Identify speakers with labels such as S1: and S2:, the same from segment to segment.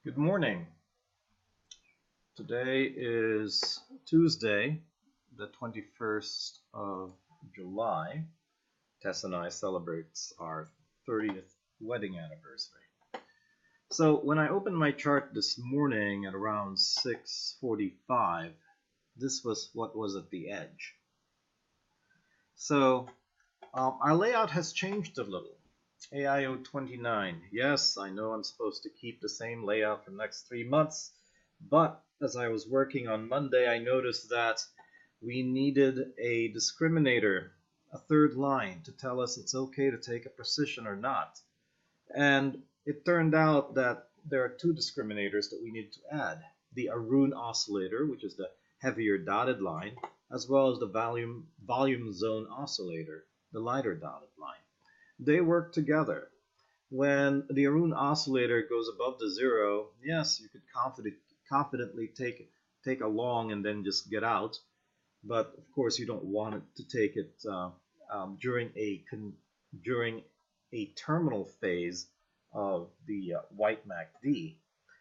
S1: Good morning. Today is Tuesday, the 21st of July. Tess and I celebrate our 30th wedding anniversary. So when I opened my chart this morning at around 6:45, this was what was at the edge. So our layout has changed a little. AIO-29. Yes, I know I'm supposed to keep the same layout for the next 3 months, but as I was working on Monday, I noticed that we needed a discriminator, a third line, to tell us it's okay to take a precision or not. And it turned out that there are two discriminators that we need to add. The Arnie oscillator, which is the heavier dotted line, as well as the volume zone oscillator, the lighter dotted line. They work together. When the Arnie oscillator goes above the zero, yes, you could confidently take a long and then just get out. But of course, you don't want it to take it during a terminal phase of the white MACD.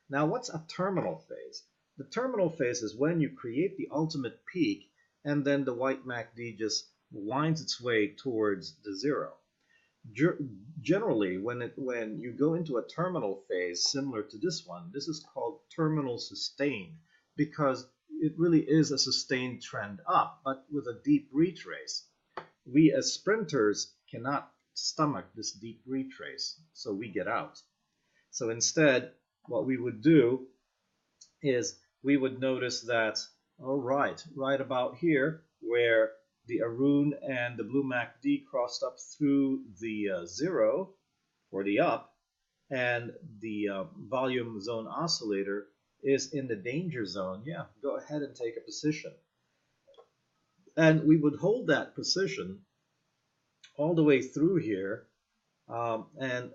S1: Now, what's a terminal phase? The terminal phase is when you create the ultimate peak and then the white MACD just winds its way towards the zero. Generally, when you go into a terminal phase similar to this one, this is called terminal sustain because it really is a sustained trend up, but with a deep retrace. We as sprinters cannot stomach this deep retrace, so we get out. So instead, what we would do is we would notice that, all right, right about here, where the Arnie and the blue MACD crossed up through the zero for the up, and the volume zone oscillator is in the danger zone. Yeah, go ahead and take a position. And we would hold that position all the way through here and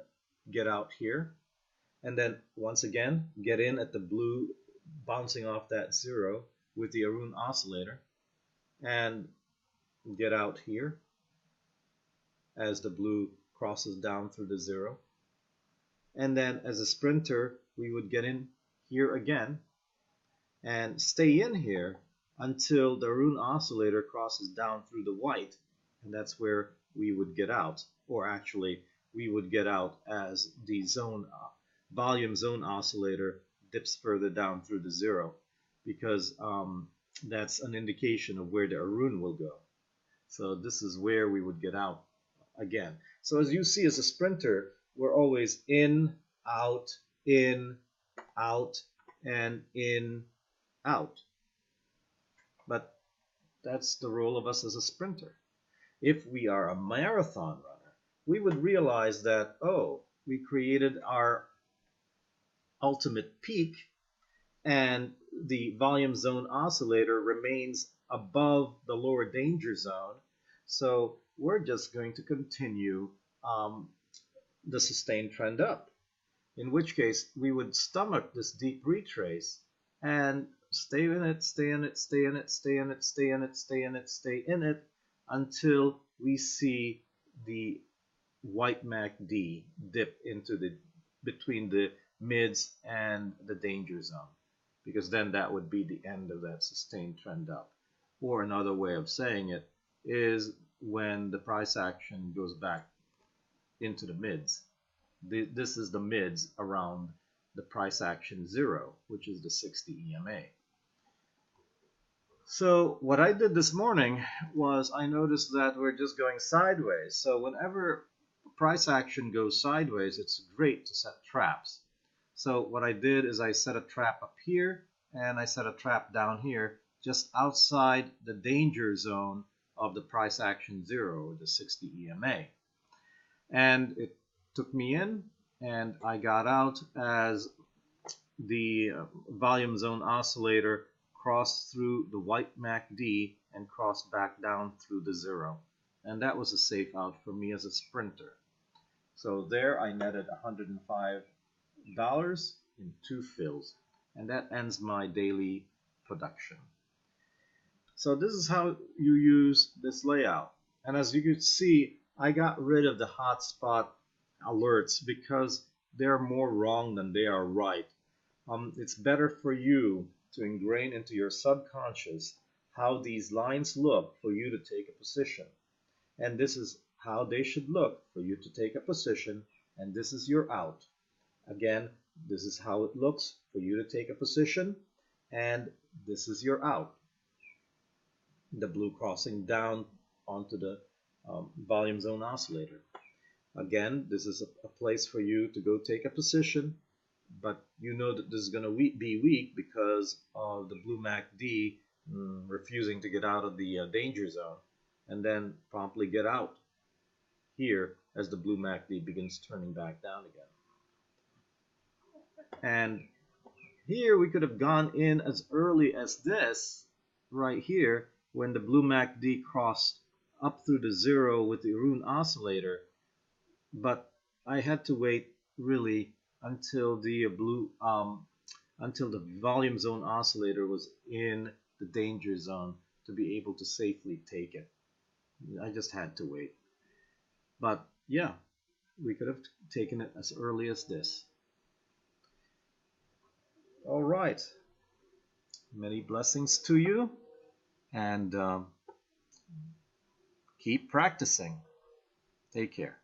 S1: get out here. And then once again, get in at the blue bouncing off that zero with the Arnie oscillator and get out here as the blue crosses down through the zero. And then as a sprinter, we would get in here again and stay in here until the Arnie oscillator crosses down through the white, and that's where we would get out. Or actually, we would get out as the volume zone oscillator dips further down through the zero, because that's an indication of where the Arnie will go. So this is where we would get out again. So as you see, as a sprinter, we're always in, out, and in, out. But that's the role of us as a sprinter. If we are a marathon runner, we would realize that, oh, we created our ultimate peak and the volume zone oscillator remains above the lower danger zone. So we're just going to continue the sustained trend up, in which case we would stomach this deep retrace and stay in it, stay in it, stay in it, stay in it, stay in it, stay in it, stay in it, until we see the white MACD dip into between the mids and the danger zone, because then that would be the end of that sustained trend up. Or another way of saying it is when the price action goes back into the mids. This is the mids around the price action zero, which is the 60 EMA. So what I did this morning was I noticed that we're just going sideways. So whenever price action goes sideways, it's great to set traps. So what I did is I set a trap up here and I set a trap down here just outside the danger zone of the price action zero, or the 60 EMA. And it took me in and I got out as the volume zone oscillator crossed through the white MACD and crossed back down through the zero. And that was a safe out for me as a sprinter. So there I netted $105 in 2 fills, and that ends my daily production. So this is how you use this layout. And as you can see, I got rid of the hotspot alerts because they're more wrong than they are right. it's better for you to ingrain into your subconscious how these lines look for you to take a position. And this is how they should look for you to take a position, and this is your out. Again, this is how it looks for you to take a position, and this is your out. The blue crossing down onto the volume zone oscillator. Again, this is a place for you to go take a position, but you know that this is going to be weak because of the blue MACD refusing to get out of the danger zone, and then promptly get out here as the blue MACD begins turning back down again. And here we could have gone in as early as this right here when the blue MACD crossed up through the zero with the Arun oscillator, but I had to wait really until the until the volume zone oscillator was in the danger zone to be able to safely take it. I just had to wait. But yeah, we could have taken it as early as this. All right. Many blessings to you, and keep practicing. Take care.